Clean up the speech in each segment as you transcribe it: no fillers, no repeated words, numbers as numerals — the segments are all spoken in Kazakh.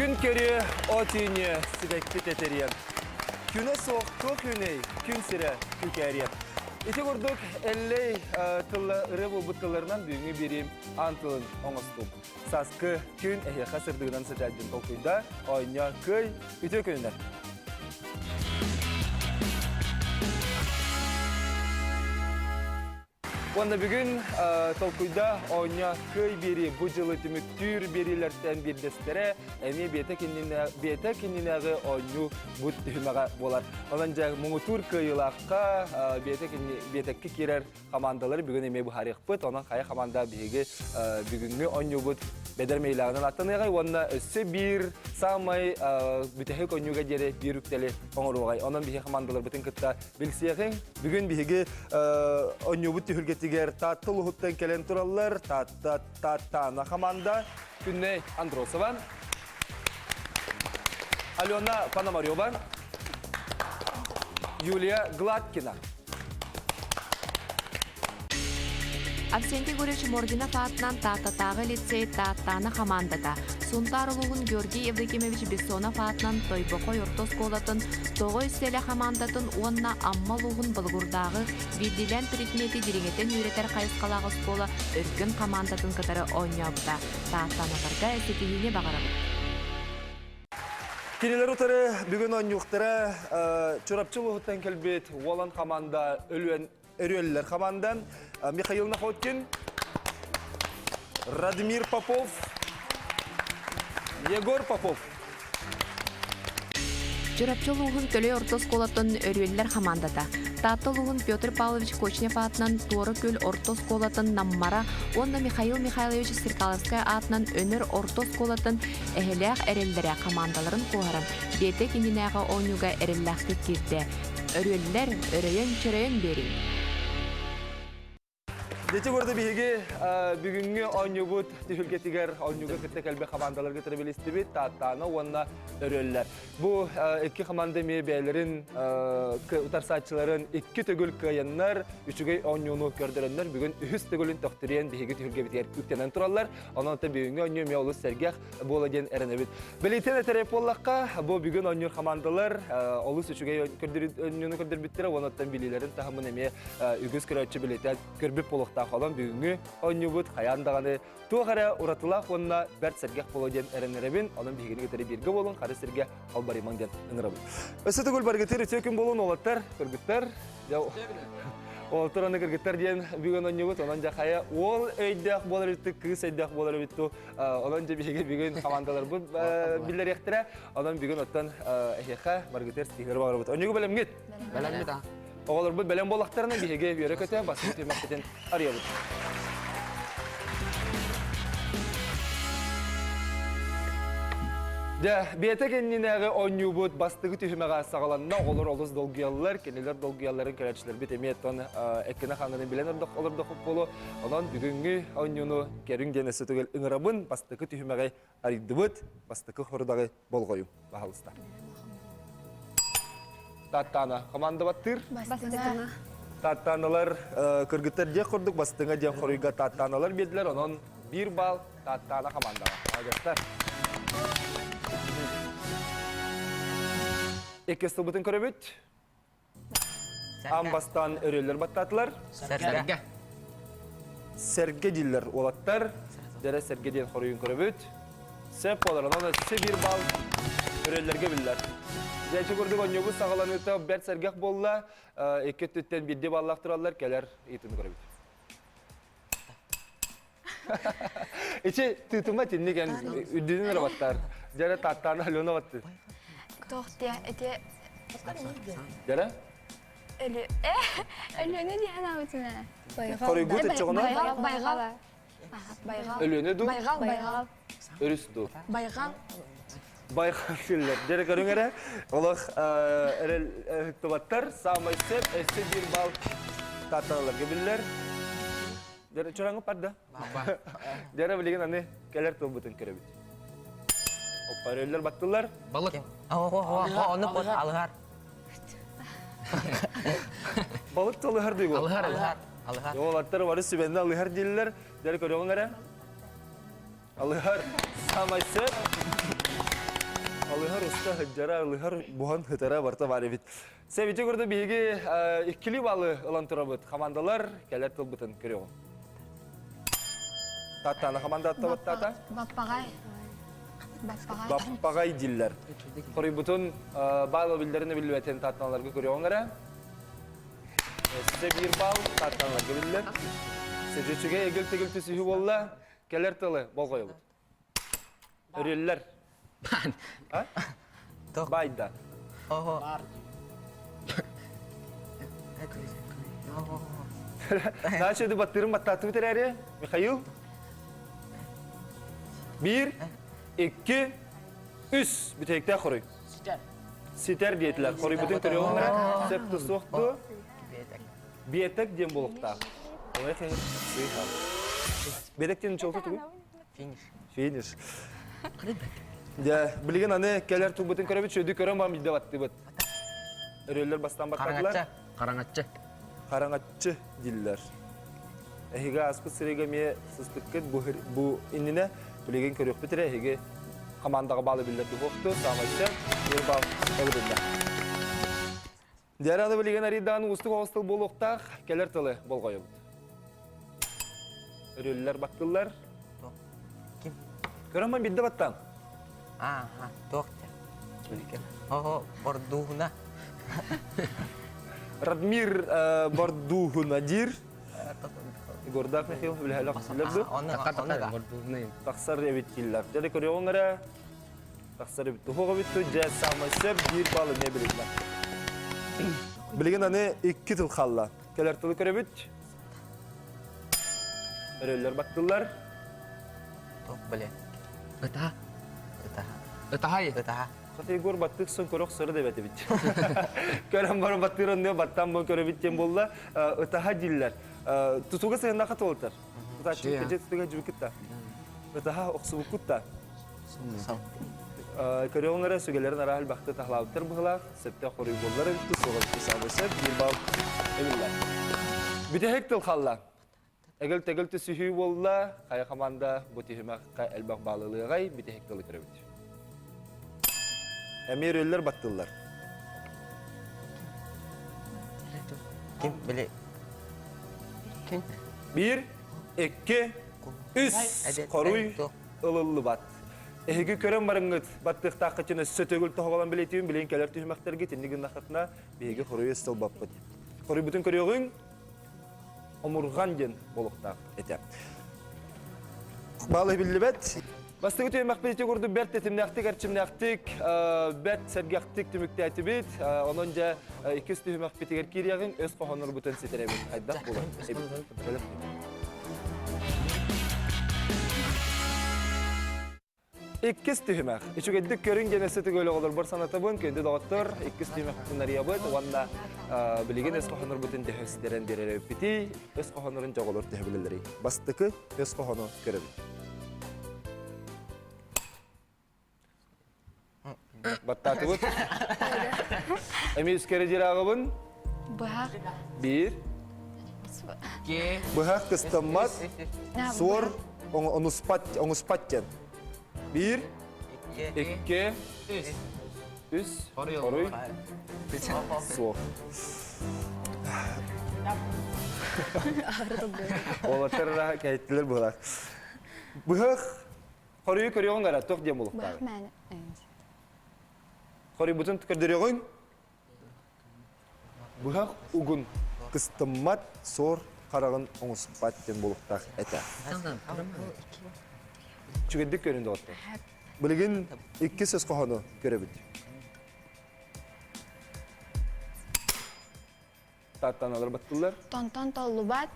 Күн көрі, о түйіне сібекті тәтерем. Күні соқты күней, күн сірі күкәрем. Ити көрдік әллей тылы ұры бұлбұттыларынан бүйіңі берем антылын оңыстым. Сасқы күн әйеқа сырдығынан сәтәлден толқыйда, ойня көй үті күнінер. Онда бүгін толқыйда ойня көй бері бұжылы түміктүр берілерден бердестері әме беті кенінегі ойну бұд түхімеға болар. Онан жағы мұңытур көйілаққа бетекке керер командалары бүгін әме бұхарық бұд. Онан қая команда бейгі бүгінгі ойну бұд бедер мейлағынан аттанығай. Онда өсі бір самай бүтәхік ойнуға жері бір үктелі оңыруғай. Онан бейгі командалар бұтын күтті білсияқын. Бүгін бейгі ойну бұд түхілгетігер таттыл ұхыттан келен тұралар. Таттана команда Күнней Андросова, Алена Пономарева, Юлия Гладкина. Авсенти Гуревич Мординов атынан Таттатағы лицей Таттана командада. Сунтар улуғын Георгий Евдокимович Бессонов атынан Тойбоқой ортос колатын тоғой селе командатын онна аммал улуғын Былғырдағы бидилен предмети диригетен үйретер қайысқалағы скола өргін командатын кытары ойнабыда. Таттанатарға әсетігіне бағарабы. Кинелер утары бүгін ойнуқтары чорапчыл ұғыттан келбет Уолан команда өрелілер командан Михаил Находкин, Радмир Попов, Егор Попов. Чорапчыл улуғын төлі ортос колатын өрелілер командада. Таттыл улуғын Петр Павлович Кочнев атынан Торы көл ортос колатын Наммара, онда Михаил Михайлович Сиркаловская атынан өнір ортос колатын әхеләқ әрелдері командаларын қоғаран. Беті кенінәға ойнуға әреләқті керді. Өрелілер өрейін берейін. Дети көрді бейге бүгінгі ойнуғыт түхілгетігер ойнуға күтті кәлбе командалар кетірі білістібет, Таттаны онына өрелілер. Бұл екі команда ме бәйлерін, ұтарсатчыларын екі төгіл кайынлар, үшігей ойнуғыны көрдірінлер, бүгін үхіс төгілін тоқтырен бейге түхілгетігер күттенен тұралар. Онан өтті бүгінгі ойнуғы ме олы сәргеқ бұл әден әрінебет. Білейтен әтәреп олаққа, бұл бүгін ойнуғы командалар олыс үшігей ойнуғыны көрдірбеттері, онан өттен білелерін тағымын әме үгіз көрәтші білейтен көрбіп болық Тақалан бүгінгі ойнуғыт қаяндағаны туғара ұратылақ онына бәрт сәргеқ болуден әрінеребін, оның бейгені кетері бергі болын, қары сәрге қалбариман ден ұңырабын. Өсеті көл баргетер өтекін болын олаттар, көргіттер. Олаттар оны көргіттер ден бүгін ойнуғыт, онан жа қая ол өйдіғ болар өтті, күйіс өйдіғ болар өтті, онан жа бейге бүгін командалар бұл білдер ектірі, онан бүгін оттан әйеқа баргетер стихлері бағыр бұд. Ойнуғы бәлем кет? Бәлем кет, Оғалар бұл бәлем болақтарына бейге бүйері көте, басын түймәктен ария бұд. Бейті кенненәгі ойну бұд бастығы түймәға сағаланына олар олыз долгиялылар, кенелер долгияларын кәрәтшілер бет әметтен әккені қаңғының білен оларды құп болу. Онан бүгінгі ойнуны кәрін денесі түгел ұңырабын бастығы түймәға аридді бұд, бастығы құрдағы болғойым. Бағалыста. Таттана команда баттыр. Бастыңа. Таттаналар кыргыттар жек құрдық, бастыңа жек құрыйға таттаналар беділер, онын 1 бал таттана командаға. Агастар. Екесті бұтын көребет. Амбастан өрелер баттатылар. Сәрге. Сәрге дейлер олаттар. Дәрі сәрге дейін құрыйын көребет. Сәп олар, онын 1 бал өрелерге білдер. Жәйші көрдік ойнуғы сағаланыта бәрт сәргеқ болла, екі түттен бірде баллақ тұралар, кәлер етіні көребет. Ече тұтыма теннеген үддінің рабаттар. Жәрі таттаны Алена батты. Тоқтия, әте... Жәрі? Өлені дейін ауытына. Қорай ғұт етші ғына? Байғал. Өлені ду? Байғал. Өріс ду? Байғал. Байқар келілер. Жәрі көрің әрі, олық әріл үктібаттар, самай сәп, әсі 1 бал таттаналарға білілер. Жәрі чораңы парды? Жәрі білеген аны кәлер тұл бұтын көрі бүт. Оппа өрелер баттылар. Балык. Оны бұт алығар. Балык толығар дейгі ол? Алығар. Олаттар бары сүбенді алығар дейлілер. Жәрі көрің әрі? Алығар, самай сәп. Alhar usta hıccara, alhar buhan hıtara barta var evit. Sevece kurda bilgi ikili balı ılan turabıt. Komandalar keler tılbıtın kırıyor. Tatana komanda atta tata. Баппагай. Баппагай. Bappagay diller. Koruy bütün bağlı bildirini bilveten tatnalarga kırıyor onlara. Size bir bal tatnalarga bildiler. Seceçüge egil tegil tüsühü bolla. Keler tılı bol koyulur. Örüller. Ha? Tuh. Bayda. Oh. Daha şöyle battırım battatı biter ya. Mikhail. 1, 2, 3. Bir tekte koruy. Siter diyetler. Koruy bütün kırıyor onlara. Septu soğuktu. Bir etek diyem bolukta. Olay hayır. Sıyha. Bedekten çoğultu tuğu. Finish. Finish. Ya bilgin anne keler tuğbutun körabit şöyle körem var midde battı bıt. Örüller bastan baktılar. Karangatça. Karangatçı diller. Ehiga aspı sırıga miye sıstıkkın bu inine bilgin körük bitire ehiga komandaga bağlı bildirdi boktu. Samaşça bir bağ ögüdünde. Diğer adı bilgin aridan ustuk hostel boluqtaq keler tılı bol koyuldu. Örüller baktılar. Kim? Körem var midde battan. Ah, tuh. Oh, borduhna. Radmir Barduhunajir. Gordak Mikhail bilhala qaslardı. Borduhna. Taksar evet killer. Jadi körüyor onlara. Taksar evet. Hoğa bitti. Jazz samaşır bir balı ne bilirler. Bilgin anne iki tıl xalla. Keler tılı körübüt. Örüller baktılar. Tuh, beli. Etaha. Etaha. Etaha ya? Etaha. Katı gor battık son körük sarı deveti bit. Körem var battıran diyor battan bu körübüt jem bolla. Ötaha diller. Tutuga sayında kat oltar. Tutuga çıkacak tutuga cübükütta. Ötaha oksu bukutta. Körüyor onlara sögelerin arahil baktı tahlavutlar bıhla. Septe koruyu bolları bitti. Soğuk tusamışır. Bir bal eviller. Bir de hek tıl xalla. Egel tegel tüsühü bolla. Kaya kamanda bu tihime kaya elbak bağlılığı gay. Bir de hek tılı körübüt. Emir ölüler battılar. Kim beli? Kim? 1, 2, 3. Koruy ılıllı bat. Ehigi körem barıngıt. Battık taqıçına sötögül toğalan biletiyim. Bileyin keler tühümaktar git. İndigin naqatına behigi koruy ısıl bappıt. Koruy bütün körüyorun omurgan jen boluqtaq etem. Bağlı billi bet. Bastığı tüymek bileti kurdu. Bert etimnektik, erçimnektik. Bet sergektik tümükte etibit. Onunca ikiz tüymek bitiger kiriyagın. Öz qoğanır bütün sitirebit. Ayda bulan. İkiz tüymek. İçu geddik körün genesi tügölü olur. Bir sanatabın kendi doktor. İkiz tüymek bunları yapıt. Vanda biligin öz qoğanır bütün tüyhüslerin direrep biti. Öz qoğanırın çok olur tüyhübilleri. Bastığı öz qoğanı körübit. Battatı bud. Emi üskere jirağıbın. Бах. 1. Ke. Bıhak kıstammat. Suor onuspatken. 1, 2, 3. Koruy. Suor. Olatır kayıtlılar bıhak. Bıhak. Koruyu körüyorsun gara. Tok diye buluk. Бах мәне. Koruy bütün tıkırdırıyorsun. Bıhak ugun. Kıstammat suor karağın onuspatken bulukta ete. Çünkü göründü otta. Bilgin iki söz kohonu görebilir. Tattan alır battılar. Тонтон толлубат.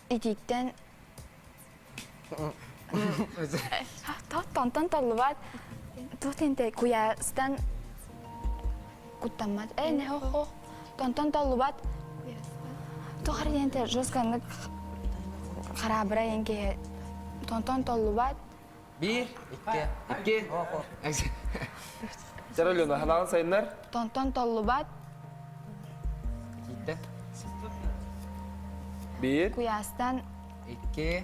Итиктен. Тонтон толлубат. Тухтенте куястан. Куттамат. Не хо. Тонтон толлубат. Тухаренте жесканlık харабра енге. Тонтон толлубат. 1, 2. Terölyonu halan sayınlar. Тонтон толлубат. Kita. 1, Kuyastan 2.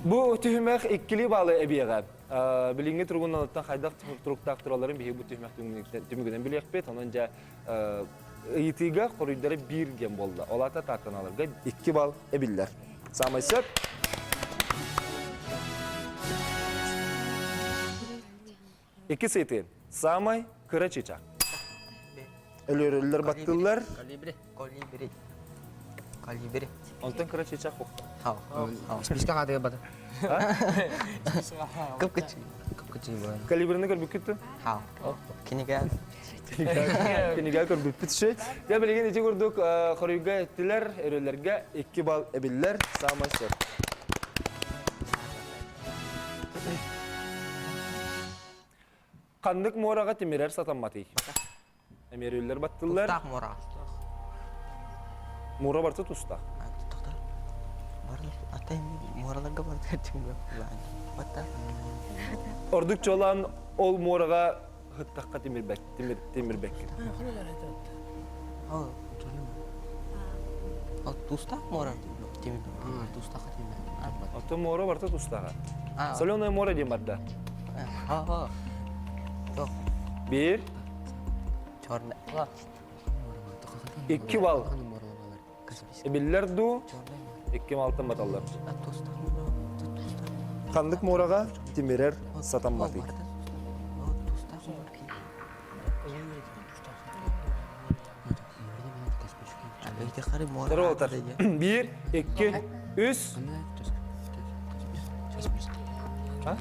Bu tühmek ikkili bağlı ebiyeğe. Bilingi turgundan otan haydaq turuktaq turaların bihi bu tühmek tümügüden biliyekbet. Onunca itiga koruyuları bir gen bolda. Olata tatanalarga 2 bal ebiller. Samay söp. İki setin. Samay kıra çiçek. Ölürler battılar. Kalibri. Kolibri. Kolibri. Ondan kıra çiçek koktu. Hav. Списка кадыга бата. Kıpkıçı. Кыпкычы бу. Kalibrini kır büküttü. Hav. Kini gel. Kini gel kır büküttü şey. Ya bilgin içi kurduk koruyuga ettiler. Ölürlerge 2 bal ebiller. Samay söp. Kandık moraga timirer satanmati. Emirüller battılar. Tustak mora. Mora barsa tusta. Tustak. Barla atayım moralarga barda timga. Bata. Ordukça olan ol moraga hıttakka timirbek. Oh. Oh, tustak mora. Tim. Тустак атайм. Ото mora barsa tusta. Ah. Soleonay mora diyeyim barda. Ha. Yok. 1, Çorna. 2 bal. Ebiller du, 2 altın batallar. Tustak. Kandık moraga timirer satanmati. Tustak. Öyle karı mora. Dara otar. 1, 2, 3. Ha?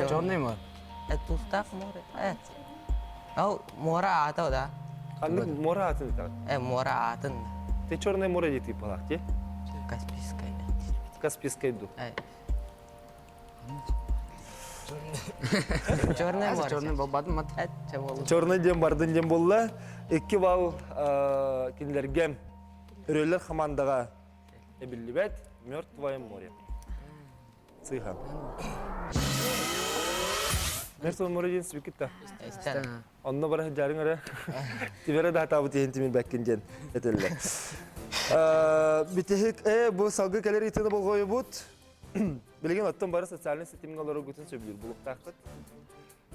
Чёрный мор. Tustak mora. Oh, mora atau dah? Kandık mora atın. Mora atın. Te çornay mora yeti palak ki. Kaspiskay. Kaspiskay du. Çorna mora. Чёрный бал батын мат. Çabuk. Çornay diyeyim bardın diyeyim bolla. 2 bal kinlergem. Üröller hamandaga ebillibet. Mörtvayım moria. Sıyhan. Nerede mora diyen spikitta? İşte. Onunla bara jarın ara. Tibere daha tabu tiyen timin bekkinjen eteller. Bitehik bu salgı keleri itini bolgoyu but. Bilgin ottan bara sosyal sitimin olarak gutun söylüyor buluk takıt.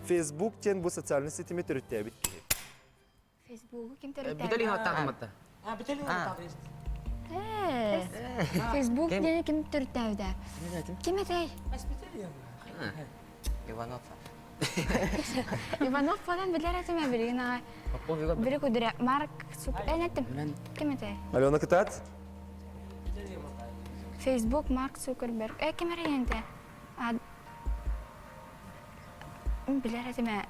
Facebook jen bu sosyal sitimi türütte bitki. Facebook'u kim terüttü? Битали хаттагы матта. Facebook dene kim terüttü? Kim etey? Ivanov. Ivanov falan bilir etme bilgin ay. Попов юга. Biri kudura Mark nettim. Kim etey? Alona kıtat? Facebook Mark Zuckerberg. Kim arayente? Bilir etme.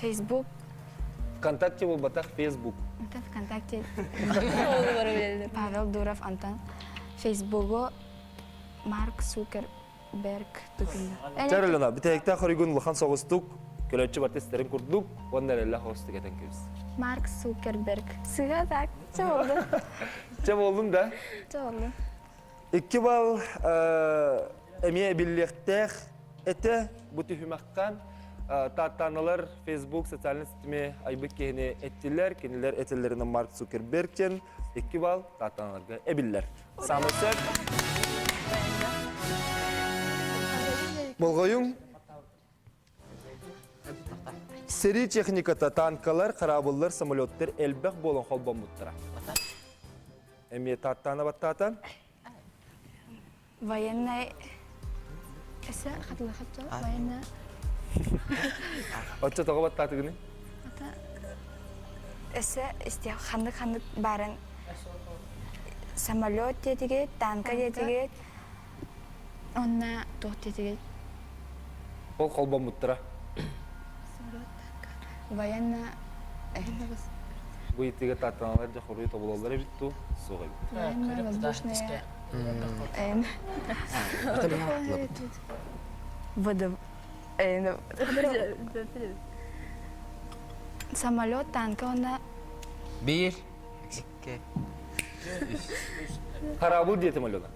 Facebook. Kontakçı bu batak Facebook. Антон ВКонтакте. Павел Дуров, Антон. Facebook'u Mark Zuckerberg tukunda. Çar alona bitehikta xorigun lahan soğustuk. Kölöçü batı isterin kurduk. Onlar Allah hostu geten kibiz. Mark Zuckerberg. Sıra tak. Çoğuldu. Çab oldum da. Çoğuldu. 2 bal emiye birlikte ete bu tühümakkan tatanalar Facebook sosyal sitemi aybık kehine ettiler. Kendiler etillerinden Mark Zuckerberg'ken 2 bal tatanalarga ebiller. Samısır. Bolgoyun seri texnikata tankalar, karabullar, samolotlar elbek bolon holban muttıra. Emiye tatana battatan. Военный. Эсэ хатлы хапча. Военный. Отча тоға батты күні? Эсэ исте хандык барын. Самолет детиге, танка детиге. Онна тот детиге. Ол холбан мұттыра. Военный. Bu itiga tatanalar jaxoruy tobulalları bittu. Soğay. Военный воздушные. Водов... Самолет, танка, онда... Bir. İki. Harabul diyetim alona.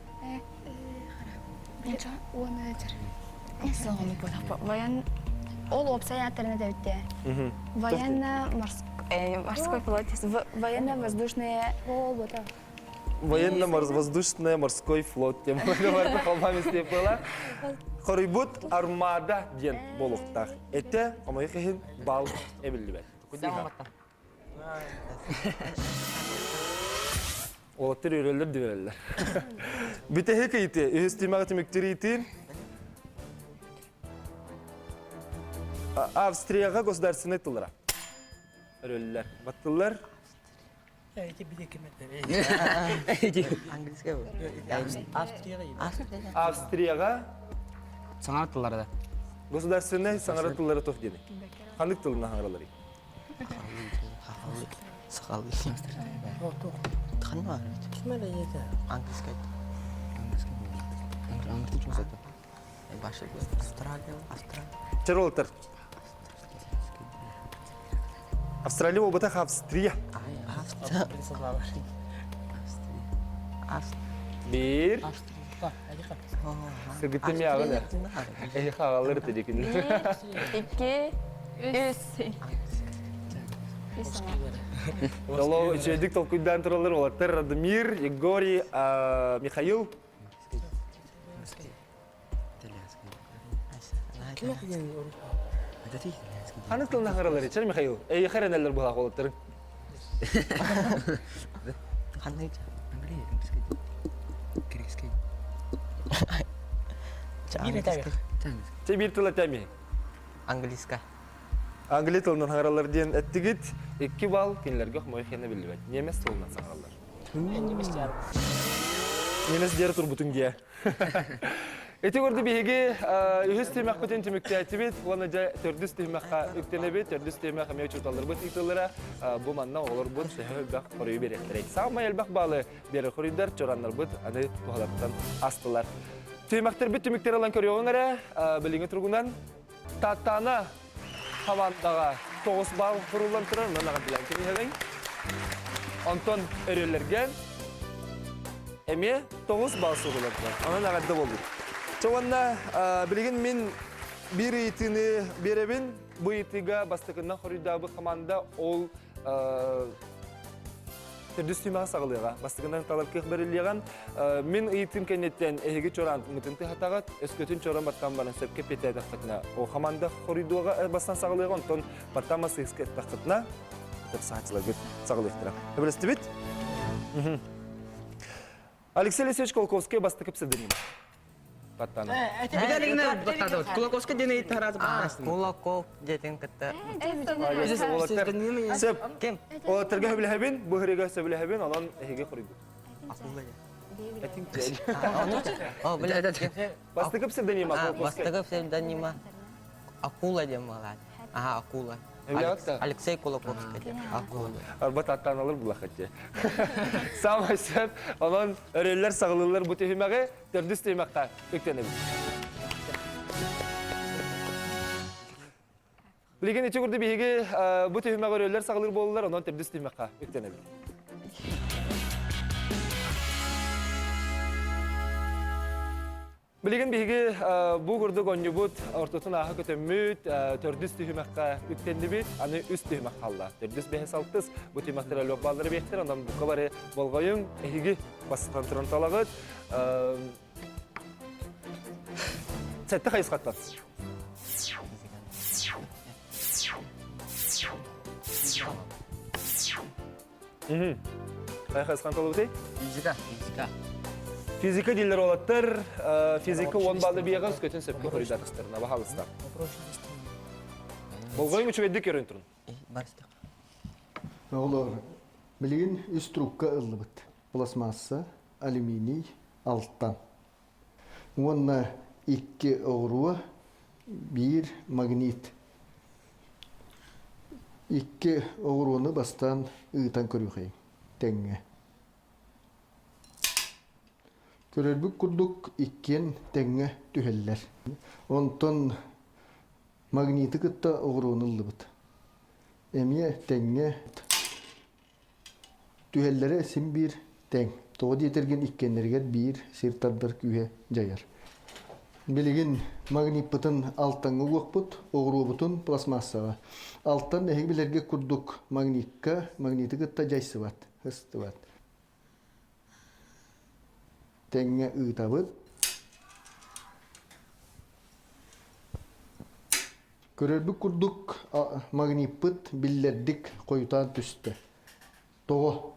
Ничего, он это... Слава Богу. Воен... Ол обстоятельно девятте. Военно-морской... Морской флот. Военно-воздушные... военно-воздушный морской флот тем более холмами степала. Хорибут армада ден болуктах. Это омайхин бал эбилбе. Олаттар өрелер диберелер. Битеhe кийти, üstüme tümüktürüytin. Австрияга государственный тылыра. Өрелер. Баттылар. Английский bu. Австрияга Саңар тылларда. государственный саңара тыллары тоқ дені. Қандық тылына хаңаралары? Сақалы. Тхан var. Английский. Başka Австралия. Чаролтар. Австралия обатах Австрия. Bir. Сыргыттым яғыны. Әй қағалыр тедекін. 2, 3. Дало үшедік толкуйдан тұралар олаттар Радомир, Егорий, Михаил. Қанық тылына қаралар ечер, Михаил? Әй қаран әлір бұлақ олаттарын? Қандай? Че bir тыл әтәме? Английский. Аңғылы тылынан қаралар ден әттігіт 2 бал кенлерге қымайқені білі бәд. Немес тылынан саңғалар. Немес дері тұр бұтын ге. Эти көрді бейге үйіз түймәк көтен түмікті әтібет, оны жа түрдіс түймәққа үктені бет, түрдіс түймәққа мәу чүрталар бұт үктілері, бұл манна олар бұт сәхі бәқ қорыйы беректірек. Сағыма әлбәқ балы бері қорыйдар, чоранлар бұт, аны бұғалаптан астылар. Түймәқтер бүт түміктер алан көріоғын әрі, біліңі тұрғынан, таттаны қамандаға 9 бал құрылан тұрар, мұнаға білән көріғын. Онтон өрелерген, әме 9 бал сұғылан тұрар, оның ағадды болды. Çoğunla bilgin min bir itini berevin bu itiga bastıkından xoruyda bu komanda ol terdüstüme sağlığa bastıkından talep kıhberiliğen min itin kennetten ehigi çoran mıtıntı hatagat eskötün çoran battan bana söpke pete takıtna o komanda xoruyda bastan sağlığa ondan battan mas esket takıtna tır saatçılar git sağlıqtıra. Öbürüstü bit. Алексей Алексеевич Колковский bastıkı psevdonim. Паттана. Кулаковский дене тараз бас. Кулаков жетен кітті. Сөп. Кем? Олаттарға өбіләбін, бұғырыға сөбіләбін, онан әйге құрыйды. Акула. Әтін тел. О, біледі. Бастықы псевдонима Колковский. Бастығы псевдонима. Акула дем алады. Ага, акула. Алексей Кулаковский дем. Акула. Арбат аттан алыр бұлақ әтте. Самай сөп, онан өрелер сағылылар бұ түйімәғі түрдіс түйімәққа өктенебіз. Білеген ече көрді бейге бұ түйімәғі өрелер сағылыр болылар, онан түрдіс түйімәққа өктенебіз. Білеген бейге бұл күрдік өңі бұд, ортотын аға көтөммүт, түрдіс түйімәққа үктенді бейт, аны үст түйімәқ қалла. Түрдіс бейе салтыз, бұл түйімәқтер әлбек балдары бейттер, ондан бұққа бары болғайын, әйгі басықтан тұрын талағыд. Сәтті қайыз қаттан. Қайыз қаттан талығы дей? Физика. Физика дейлер олаттыр, физика 10 балды бейеға үскөтін сөпке қорыйдар қыстырына бағалыстар. Болғайын үчі көрін тұрын. Барыстық. Олар білген үз трубка ылы бұд. Пластмасса, алюминий, алттан. Онна 2 оғыруы, 1 магнит. 2 оғыруыны бастан ұйтан көріғей. Тәңе. Көрербік күрдік 2 тәңе түхеллер. Онтон магниті күтті оғыруыны ылы бұд. Әме тәңе түхеллері сім 1 тәң. Тоғы детерген иккенлергер 1 сиртардар күйе жайар. Білеген магнит бұтын алтаңы оқ бұд, оғыру бұтын пластмассаға. Алттан әйгі білерге күрдік магнитті күтті жайсы бат, ұсты бат. теңе ытабыт. Көрөрбүк курдук магниппыт биллердик коютан түсті. Тоғы.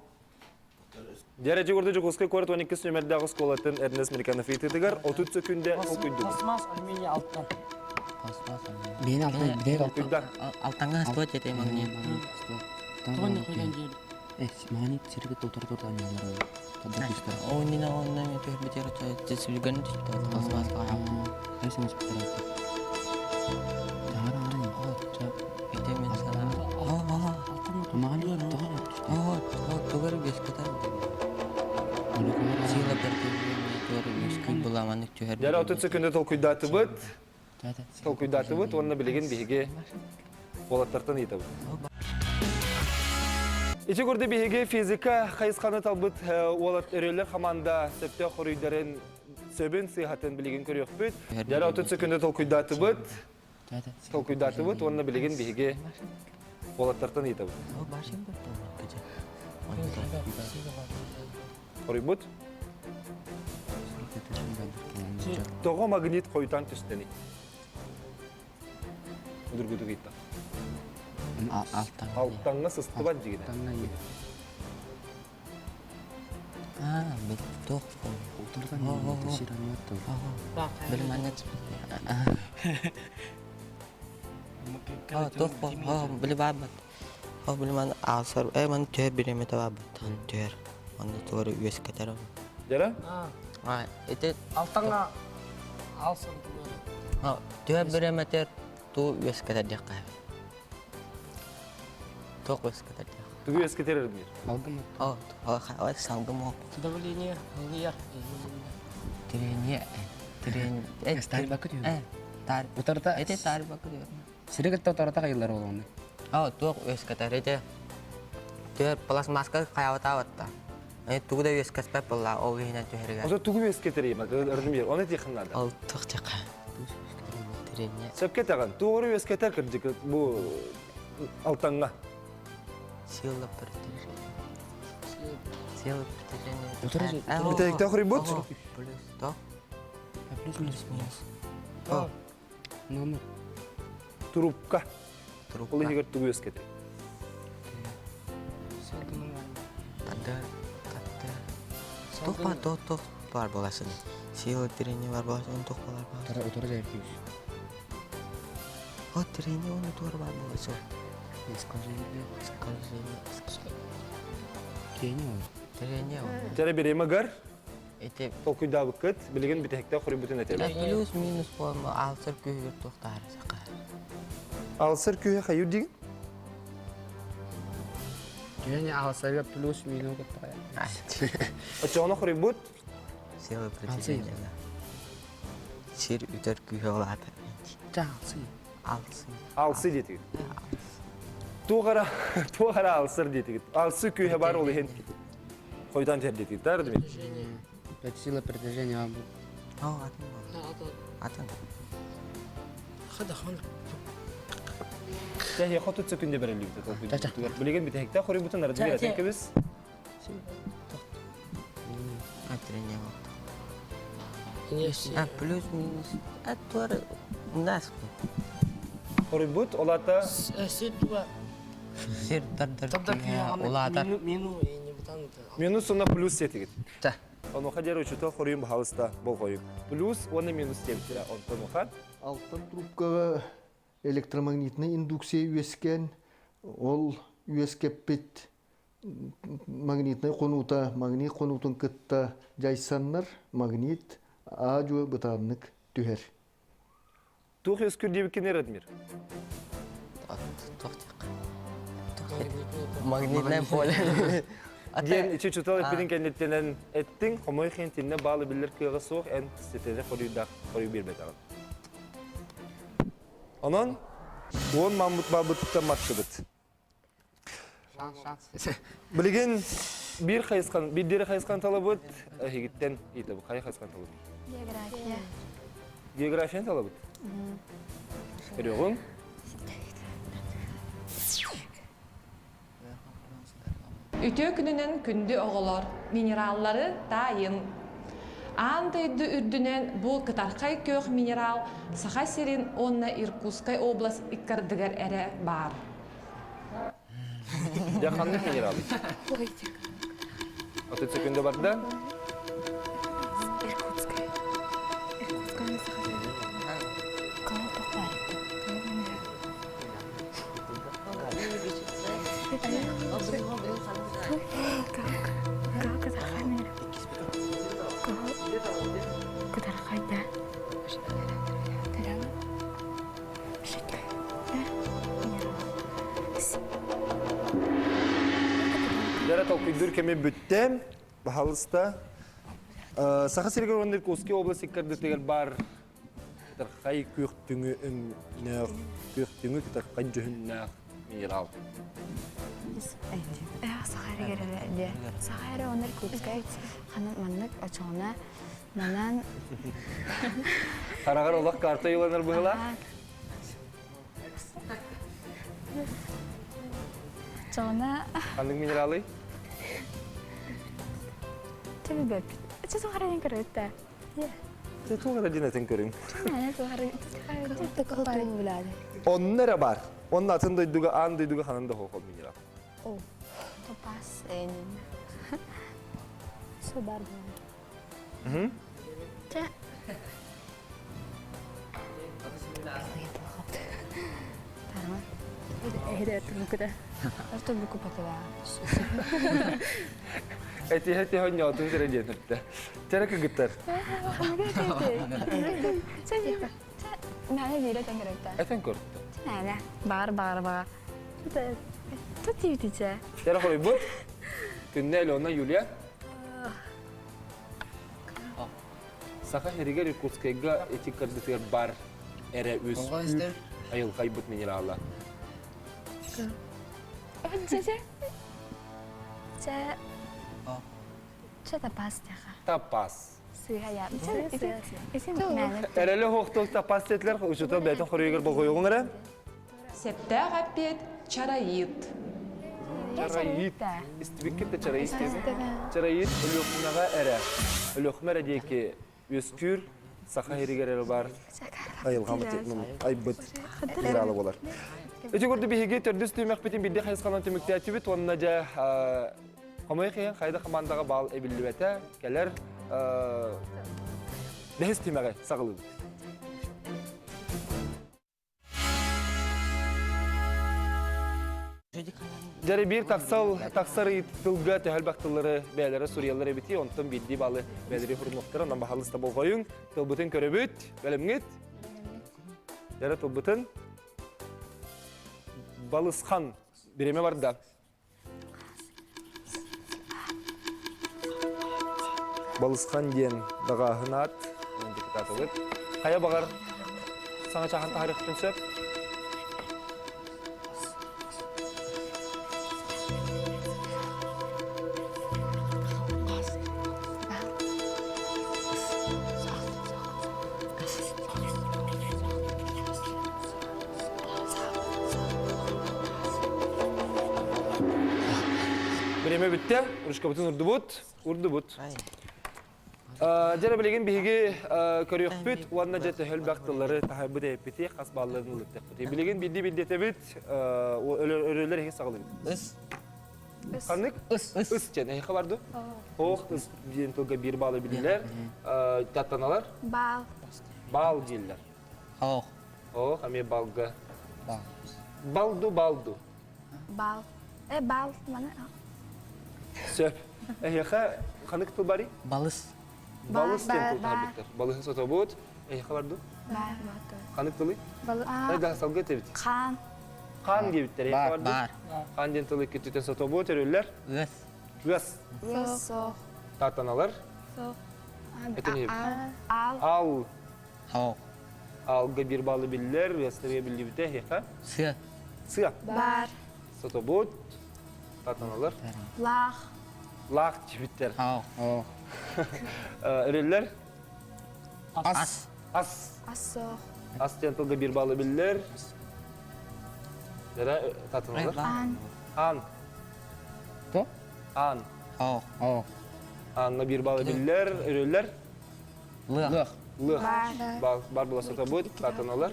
Дәрәҗә горды жугыска корт 12 нөмердәге сколатын Эрнест Мерканов итедигәр 30 секундә укыйды. Пластмасс, алюминий, алтын. Бейін алтын, бейін Укыйда. Алтанга стоит это магнит. Тоғын қойған жер. Магнит сиргет отырды анялары. Он не на он на меня тоже битер, это сильган, это пластмасс кая. Эсен испытар. Это мен сана. Магнит тагы. Тугар без кота. Сила бертеле, тугар без кит буламанык төгәр. Дәрә 30 секундә толкуйдаты бит. Тәтә. Толкуйдаты бит, онны билеген биһиге болаттартан итеп. Иче горды биһиге физика хайсканы талбыт олат өрелер команда сөптә хорыйдарын сөбен сыйхатын билеген көрөк бит. Дәрә 30 секундә толкуйдаты бит. Тәтә. Толкуйдаты бит, онны билеген биһиге болаттартан итеп. Башым бар. Хорый бит. Тоғы магнит койтан түстәни. Удургуду гитта. Алтан. Алттанга сыстыбат дигене. Бит тох. Отырган сираны отты. Билманет. Тох. Билбабат. Билман асар. Ман төр биреме табат. Төр. Ман төр үес кетер. Дәрә? Это Алтанға алсын. төр биреме төр ту үес кетер дикка. Тох үес кетер. Тугу эскетерер бир. Алгым. Салгым ок. Давление, лияр. Трен. Стар бакыт юу? Тар. Утарта. Это тар бакыт. Сиргет утарта кайылар болгонд. Тох үес кетер. Это төр пластмасска каяватаватта. Тугуда үес кетпеп була, ол генә төһәргә. Оза тугу эскетерер ма, өрдүм бир. Аны тихнада. Ал тох чака. Трен. Сөпкә тагын. Тугу эскетер кирдик бу алтанга. Сила протяжения. Сила протяжения. Утырыжы. Итәктә хорый бут. Плюс то. Плюс Минус. номер. Трубка. Трубка. Ул егер тугу эскетер. Ada. Тох бар боласын. Сила трение бар боласын, тох бар боласын. Утырыжы yapıyoruz. Трение оны тур бар боласын. Скажение. Скажи. Кейни ол. Трение оны. Тәрә биреме гар. Это Толкуйда быкыт, билеген битәктә хорый бутын әтәләр. плюс минус болма алсыр көйгөр тохтар сака. Алсыр күйе хәю диген. Кейни алсарга плюс минус кытта. Ачыгына хорый бут. Сила протяжения. Сир үтер көйгө алат. Чаксы. Алсы. Алсы дитик. Тугара алсыр дитик. Алсы күйе бар ул һен. Койдан тер дитик. Тәрдим. Сила притяжения. Атын. Хада хан. Тәһи хатут секунде берән лигә толкуйда. Билеген битәктә хорый бутын арды бирәсән кебез. Трение. Инеси. Плюс минус. Тур нас. Хорый бут олата Ситуа. Сир дар. Тогда Улатар. мину не бутан. минус сона плюс сетигит. Та. Оно хадер учута хорыйым бахалыста бол койып. Плюс оны минус темтира он тоноха. Алтын трубкаға электромагнитный индукция үескен, ол үескеппет магнитный қонута, магнит қонутын кытта жайсаннар, магнит ажуы бұтанлық түхер. Тух өскүр дебиккен эредмир. Магнитное поле. Ген ичи чутал эпидин кеннеттенен эттин, хомой хентинне балы билер кыйғы соқ ән сетене хорый бирбет ағын. Онан, он мамут бабыттан матчы бит. Шанс. Билеген bir deri хайскан талабыт, хигиттен итебу, қай хайскан талабыт? География. Географиян талабыт? Өрегін? Ütö күнүнөн күндү оголор, минераллары дайын. Андайды үрдүнен бұл кытарқай көк минерал саха сирин онна Иркутскай область иккардыгар әрі бар. Яқанлық минералы. Отыз секунда бар да? Иркутская. Иркутская сахара. Кого топар? Кого катархайна? Кого катархайда? Терема? Шикай. Дәрі толқыйдыр кеме бүттем, бағалыста. Саха Сергей Иркутский область иккардыгар бар. Кытарқай көқтіңі үңнәқ, көқтіңі кытарқай жүйіннәқ минерал. Сахара герелерде. Сахара ондар Иркутская ханын маннык очоғына манан Қарағар олақ карта еланар бұғыла? очоғына Қандың минералы? Тебе беп. Это сахара не коротта. Тұлғара динетін көрің. Ana сахара. Это какой блады. Оннара бар. Onun atın duyduğu an duyduğu hanında hokol mineral. Oh. Topas en. Sobar. Hı. Ca. Tamam. Evet, bu kadar. Artık bu kadar. Eti hangi atın sere cennette. Çara kıgıtlar. Mana dira tenggerta. Eten kort. Mana? Bar. Tutti vitice. Çara koy bu. Günne Elona Yulia. Saka heriger Irkutskayga eti kırdıtır bar. Ere üs. Ayıl kaybet mineralla. Ce tapas ya. Tapas. Suya ya. Isim mana? Erele hoqtol tapas etler. Uçuta beten koruyor bu koyuğun ara. Септәғ апет чарайыт. Çarayit. İstibikket de çarayit. Çarayit ölüğünağa ere. Ölüğümer edeki üskür. Saka heriger bar. Ayıl kamet etmem. Aybet. Miralı bolar. Öte gördü bir hege tördüs tüymek bitin bildi hayız kalan tümükte atibit. Onnaca Hamaya kıyın kayda kamandaga bağlı ebillibete. Keler dehiz tüymeğe sağlığı. Jari bir taksar tılga tehel baktılları beylere Suriyelere biti ondan bildiği bağlı beyleri hurmaktır ondan bahalısta bol koyun tılbıtın körübüt belimgit jari tılbıtın balıskan birime var da balıskan diyen dağahınat önceki tatılık kaya bağır sana çahan tarihten söp Birime bitti. Uruşkabıtın urdu but. Jara bilegen bihigi körüyükbüt, uanna jete höl baktıları tahabbıda epiti, kasballarını ılıktık biti. Bilegen bildi etebit, örüler hege sağlık. Is. Kanlık? Is jen, hege vardı? Hoğ, is diyen tolga bir bağlı bilirler. Tatlanalar? Bal. Bal diyorlar. Hoğ. Hoğ, ame balga. Bal. Baldu. Bal. Bal mana? Söp. Hege kanlık tılbari? Balız. Balız diyen tol tahabbıttır. Balığın sotobut. Hege vardı? Bal. Kanlık tılı? Bal. Ne daha salgı etebit? Kan. Kan gibi bitler. Hege vardı? Bar. Kan diyen tılı kütüten sotobut eröller. Is. Gıs. So. Tatanalar. Eten hep. Al. Al. Hoğ. Alga bir bağlı biller. Yaslarıya bildi bite. Hege. Sı. Sığ. Bar. Sotobut. Tatanalar. Lach. Lak gibi bitler. Hoğ. Eröller. As. As. Aso. As diyen tılga bir bağlı biller. Yara tatanalar. An. An. To? An. Hoğ. Oh. Anla bir bağlı biller. Eröller. Лых. Лых. Бар буласа табут, татаналар.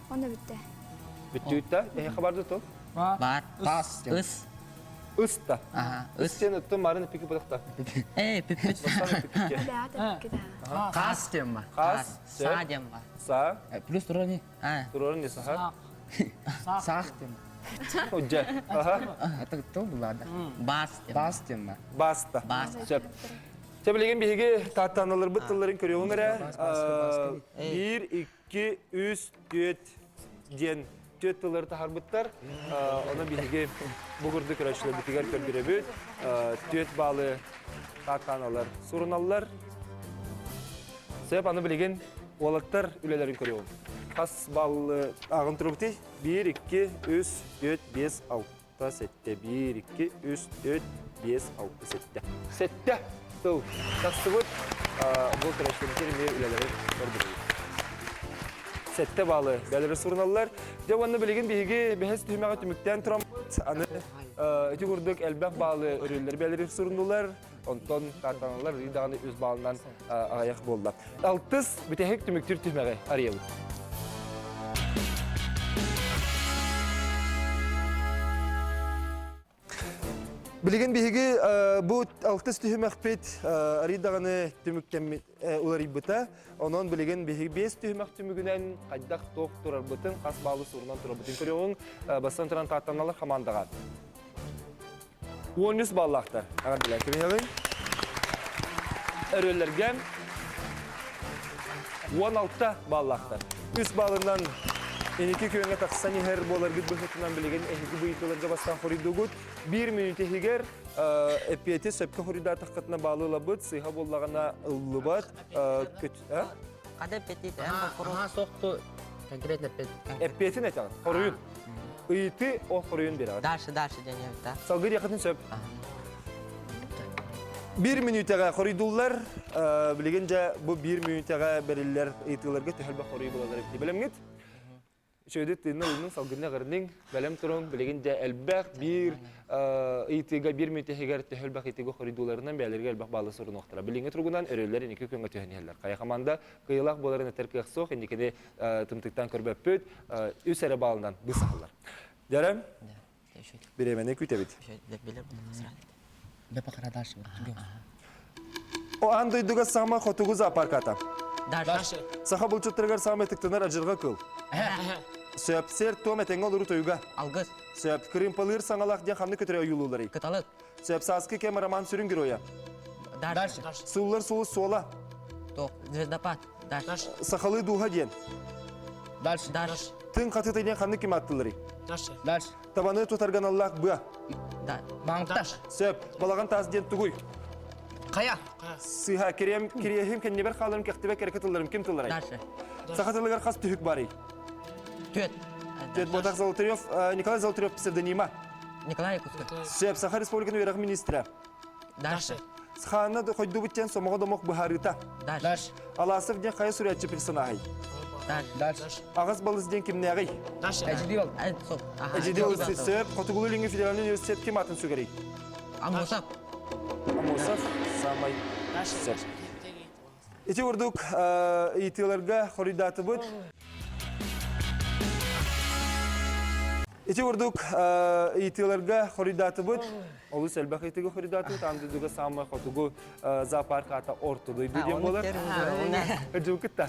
Оны бітті. Бүттүйтта, хабарды тол. Бар. Тас дем. Ыс. Ыста. Ага. Ыс. Сен өттің марын пики бұдықта. Пиппит. Бәғат бітті. Қас дем ба. Қас, Са дем бар. са, Плюс тұрғаны. тұрорын не саха. Сақ дем. Оджа. Аха. Это кто была, да? Бас дем. Бас дем ба. Баста. Бас. Сөп. Сөбілеген бігі таттанылыр бұттыларын көреуің әрі. 1, 2, 3, 4 ден төт тылыр тахар бұттар. Оны бігі бұғырды көрәшілі бітігер көргірі бүт. Төт балы таттанылыр сұрыналылар. Сөп аны білеген олаттар үлелерін көреуің. Қас балы ағын тұры бұты. 1, 2, 3, 4, 5, 6, 7. 1, 2, 3, 4, 5, 6, 7. 7. Тыл. Тақсы бұд. Бұл тұрашылы керемей үлелерін көргірі. 7 балы бәлірі сұрыналылар. Деп оны білеген бейге бәхес түймеға түміктен тұрам. Аны өте көрдік әлбәқ балы өрелер бәлірі сұрындылар. Онтон тартаналар ридағаны өз балынан ағаяқ болды. 6 бүтәхек түміктер түймеға ария бұд. Білеген бейге бұл 6 түймеқ бет ридағаны түміктен олар ибыта. Онон білеген бейге 5 түймеқ түмігінен қайдақ тоқ тұрар бұтын, қас балы сұрынан тұрар бұтын көреуің бастан тұран тартаналар қамандаға. 13 баллақтар. Ағар білен кемейелің. Өрелерге 16 баллақтар. 3 балынан енеке күйенге тақсан ехер болар күт бұхетінен білеген әйгі бұйықыларға бастан қорыды күт. 1 минут ехегер әпеті сөпкі қорыда таққытына балыла бұд, сыйға болағына ұлы бат. Қада петит. Ага, соқты. Конкретно пет. Әпетін әтіған, қорыйын. Үйті о қорыйын бері. Дальше дене та. Салғыр яқытын сөп. 1 минутаға қорыйдулар, білеген жа бұл 1 минутаға бәрілер ұйтыларға түхілбі қорый болалар әпті. Білемгет? Şöyle tığının ılının salgırına qarının bələm тұрын білеген жа әлбәқ bir итіға 1 минут егер төхілбәқ итіға қоридуларынан бәлерге әлбәқ балы сұрын оқтыра. Білінге тұрғынан өрелер енеке көнге төхінелер. Қайқаманда қиылақ боларын әтәркі қсоқ, енекеде тымтықтан көрбәп пөт, үс әрі балынан бұсақылар. Дәрім? Біремене күте бет. Бепа қарадаш. О андойдыға сама қотуғы зоопарката. Дальше. Саха бұлчыттырғар сама тіктінар ажырға қыл. Сөпсер том әтеңі олыру тойуға. Алгыз. Сөп кірімпалыр саңалақ ден қамны көтірі ойылулары. Кыталык. Сөп саскы кем роман сүрін героя. Дальше. Суллар сулы сола. Ток. Звездопад. Дальше. Сақалы дуға ден. Дальше. Дальше. Тың қатытай ден қамны кем аттылары. Дальше. Табаны тұтарған Аллах бұа. Баңта. Сөп балаған таз ден тұғой. Қая. Сыға керем кәннебер қаларым кәқтібе кәрекетілерім кем тыларай. Дальше. Сақатылығар қас түхік барай. Төт. Төт Ботақ Золотарев, Николай Золотарев псевдонима. Николай Якутский. Сөп Саха Республиканы верақ министрі. Дальше. Сақаны қойды бұттен сомаға домақ бұхарыта. Дальше. Аласық ден қайы сүрәтші персонағай. Дальше. Ағыз балыз ден кемнеғай. Әжіді бол. Әжеде ол сөп Қотығылы Леңгі Федеральный университет кем атын сүгерей. Амосап. Амосов, самай сөп. Ете ұрдық итиларға қоридаты бұд. Ете ұрдық итиларға қоридаты бұд. Олы сәлбәқ етігі қоридаты бұд. Андыдығы самай қотығы зоопарк ата ортыды дүйден болар. Үджіу күтті.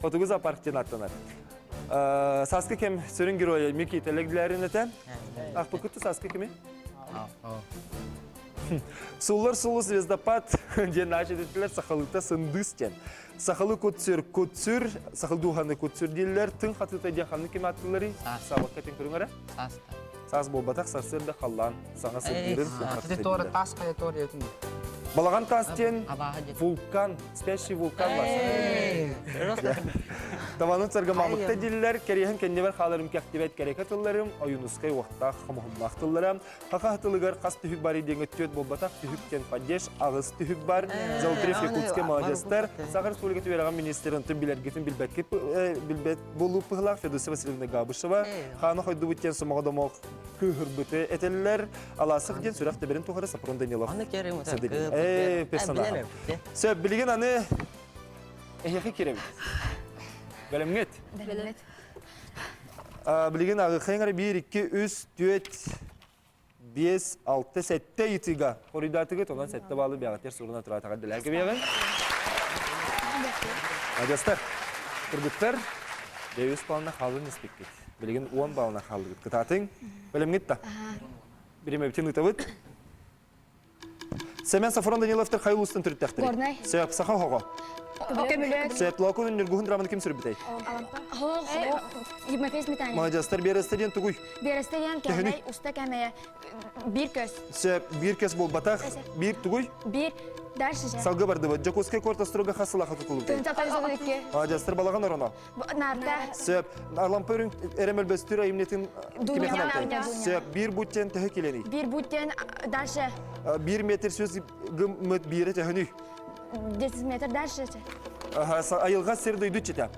Қотығы зоопарктен аттанар. Саскы кем сүрін героя мекі телегілерін әті. Ақпы күтті саскы кеме? Сулар сулы звездопад ден начететілер сақалықта сындыстен. Сақалы көтсүр, сақал дұғаны көтсүр дейлер, тың қатыта ден қаны кем аттылары. Сабақ кәтен көрің әрі? Сас болбатақ сасырды қалан, саңа сылдырын. Торы тас қая торы етін. Балаған тастен вулкан, спящий вулкан бар. Таванын сарга мамықта дейлер, кәрейін кәндебер қаларым кәқтебет кәрекатыларым, ойынысқай уақытта қамығымақтыларым. Қақа хатылығар қас түхік бар едеңі төт болбатақ түхіктен падеш, ағыз түхік бар, Золотарев Якутский молодежстар, Саха Республикаты вераған министерін түн білергетін білбет болу пығылақ Федуся Васильевна Габышева, қаны қойды бүттен сумаға домақ күйір бүті әтелілер, аласық ден сүрақ деберін тұғыры Сапырон Данилов. Персонаж. Сөп, білген аны Eheki kiremit. Bölümget. Белет. Bilgin ağıqayın 1, 2, 3, 4, 5, 6, 7 yitiga. Horidatıgıt ondan 7 bağlı bir ağıtır soruna tura tağadı. Laki bir ağın. Adastar. Kırgıtlar. 500 bağına kalın ispekket. Bilgin 10 bağına kalın. Kıtatın. Bölümget da. Birime bütün ıtabıt. Semen Safron Danilov'tır hayıl ustan türüttəxtiri. Горнай. Sebep sağa hoğa. Көмөлөт. Sebep lokun nürguhun dramını kim sürüp bitey? Хоо. Йимафес метани. Macastar bir arastarien tuguy. Берестеген кәмәй, уста кәмәй. Бир көз. Sebep bir kes bol bataq, bir tuguy. Бир. Дальше же. Salgı bardı bu. Jakuskay korta stroga hasılağı tutulup. Төнтә тагызы ике. Macastar balağan orana. Нарта. Sebep arlampörün eremel bestür ayımnetin kime Dunya. kanaltay. Sebep bir butçen tehü kileni. Бир буттен дальше. 1 metre söz gımmet bire tehünü. 10 метр дальше. Ayılğa ser duydu çita.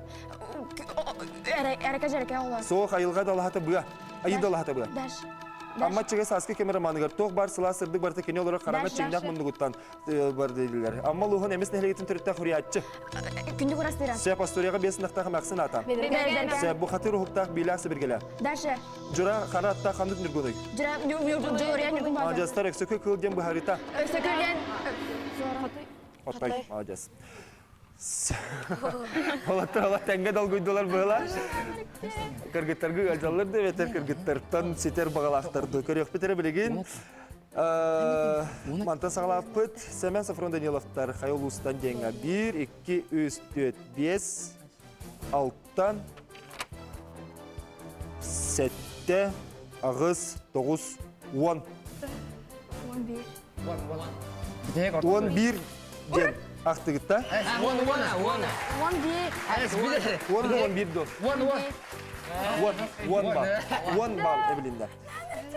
Әрәкә җәрәкә олар. Soğuk ayılğa da lahata bığa. Ayı da lahata bığa. Дальше. Amma çıga saskı kameramanıgar. Toq bar sıla sırdık barta kene olarak karana Daş, çengdak daş. mındıguttan bar dediler. Amma luğun emes nehlegetin türütte huriyatçı. Күндү күрәстер. Sebep astoriyaga besindaqtağı maqsın atan. Бердеркә. Sebep bu xatır hukukta bilaqsı birgele. Дальше. Jura qaratta qandık nürgünüy. Журия нүгүн базар. Ajastar öksökö kılgen bu harita. Өстөкөлден. Otay ajas. Ola tenge dal guydular böyle. Kırgıtlargı alçallar da beter kırgıtlardan siter bağalaqtardı. Körüq bitere bilegin. Manta sağlapıt. Semen Safron Danilov'tar hayol ustan jenga 1, 2, 3, 4, 5, 6'tan 7, ağız, 9, 10. 11 jen aktıgıtta. 11 do. 1 bal. 1 bal ebilinden.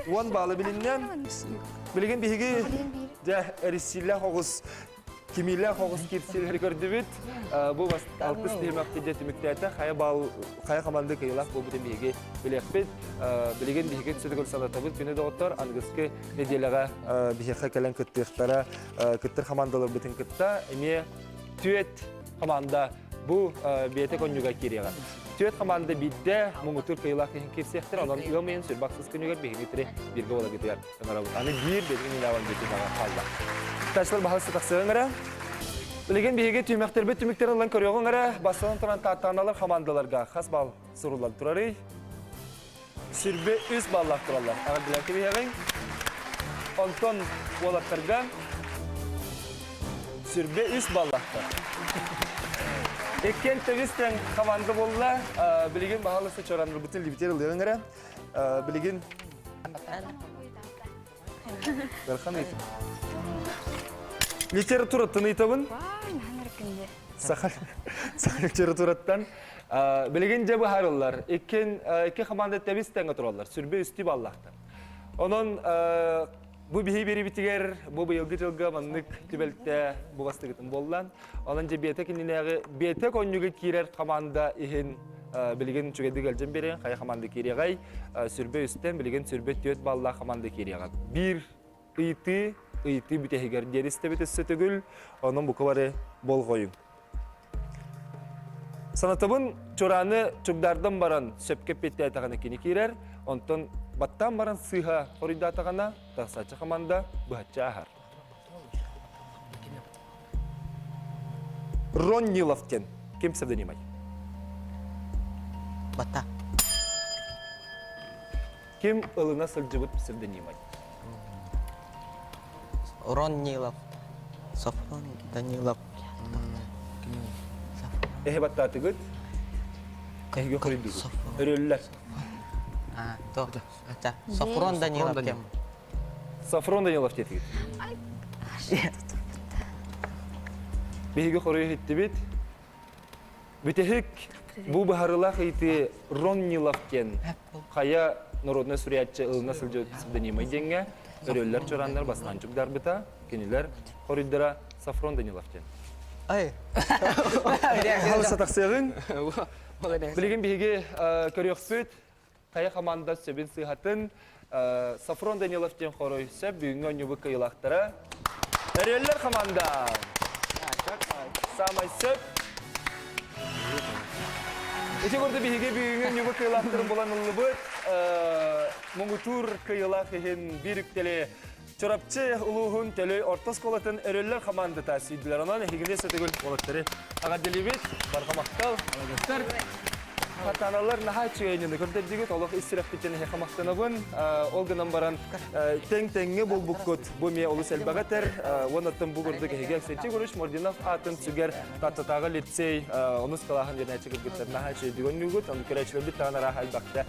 1 bal ebilinden. Bilgin bihigi de erisilla hoğuz kimilla hoğuz kirsiler gördü bit. Bu bas alkış demek ki detimikte haya bal haya kamandı kıyılak bu bütün bihigi bilekbit. Bilgin bihigi sütükül salatabıt günü doktor angıskı nediyelaga bihigi kelen kıttıqtara kıttır kamandalar bütün kıtta. Eme tüet kamanda bu biyete konyuga kiriyaga. Tüet kamanda bidde mumutur kıyılak kirsiyektir. Ondan ıgamayın sürbaksız künüger bihigitire birge ola gidiyor. Hani bir bedgin ilavan biti daga fazla. Taşlar bahal sıkaqsığın gara. Bilgin bihigi tüymekter bit tüymekter alan körüyoğun gara. Basalan turan tatanalar kamandalarga khas bal surulan turari. Sürbe üst ballak turarlar. Agar bilaki bihigin. Onton olatlarga sürbe üst ballaktar. Ekken tevisten kamanda bolla. Bilgin bahalısı çoranlar bütün libiter alığın gara. Bilgin Berkan eğitim. Literaturattını itabın. Sakal literaturattan. Bilgin bu harollar. İki kamanda tevisten oturarlar. Sürbe üstü ballaktar. Onun bu bihi biri bitiger, bu yılgı yılgı manlık tübelte bu bastıgıtın bollan. Onun biyete kinliğe biyete konyugu kirer kamanda ihin bilgin çügedi gelcem beri, kaya kamanda kiriyagay, sürbe üstten bilgin sürbe tüyet balla kamanda kiriyagay. Bir ıyti bitehiger geriste bite sütügül, onun bu kavarı bol koyun. Sanatabın çoranı çukdardan baran söpkep bitti atağını kini kirer, ondan battan baran sıha horida atağına, tahsaça kamanda bıhatça ahar. Ron Nilovken, kim pseudonimay? Bata. Kim ılına sılcıbıt pseudonimay? Ron Nilov. Safron Danilov. Ehebat tatıgıt, ehge horidugut. Örüller. To. Safron Danilov. Safron Danilov tetigit. Behige horiyo hitti bit. Bitehik bu baharılaq iti Ron Nilovken. Kaya Народный сурятчы ылына сылжы псевдонимай денге. Өрөллер çoranlar басқанчык дарбыта. Кенелер хориддара Safron Danilовken. Ay. Халыса тақсығын. Білген бейге көріқпөт. Қая қаманда сөбін сыйхатын. Safron Danilовкен хорой сөп бүгінгі өнебі кайылақтара. Өрөллер қаманда. Самай сөп. Эти горды биһиге бүгүнгүн юбы кыйлаптырын болан ыллыбыт, моңутур кыйыла хехин бириктеле чорапчы улуғын төлөй ортос колатын өрөллер командата сүйділер. Онан хигінде сөтігіл болаттары ағаделебет, барғамақтал, Хатаналар наха чүйенінді көрдердегі толық истирактетені хекамақтанабын. Олғынан баран тең-теңге бұл бұққыт бұме олы сәлбағатыр. Онаттың бұл көрді кәйге әксенчі көріш Мординов атын сүгер таттатағы летсей оныз қалағын жеріне чекіргіттер наха чүйедіген нүгіт. Оны көрәчілер біт тағанара әлбақты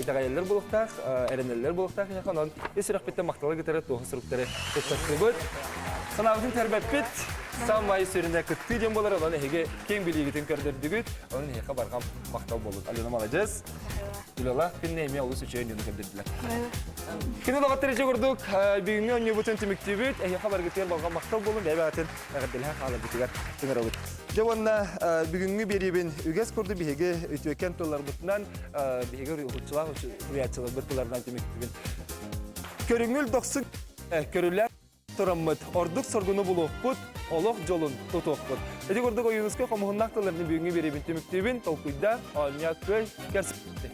итағайелер болуқтақ, әренелер болуқтақ. Онын истирактетен мақталы кетері тоғы сұрықтары көттәттігіт. Санағытын тәрбәппет, самайы сөрінде күтті дем болар, оны әйге кең білігетін көрдірдігіт, оның әйге барған мақтау болуд. Алена, молодец. Үліла, күнне әме олыс үшеуін ені көрдірділер. Күні лағаттар еше көрдік, бүгінгі өңне бұтын түміктебіт, әйге барғытығар болған мақтау болуд, әйге атын әғырділіға қалар бұтығар түңір олуд. Жауанна бүгінгі беребін үгес көрді бігеге өтуекен толар бұтынан, бігеге ұлтшылар, ұятшылар бұттыларынан түміктебін. Көріңіл доқсы көрілер Тораммыт, ордук соргуну булуқпут, олық жолын тұтуқпут. Эти көрдік ойынызға қомығыннақтыларының бүгінгі беребін түміктебін, толқыйда оңя көй кәрсіпті.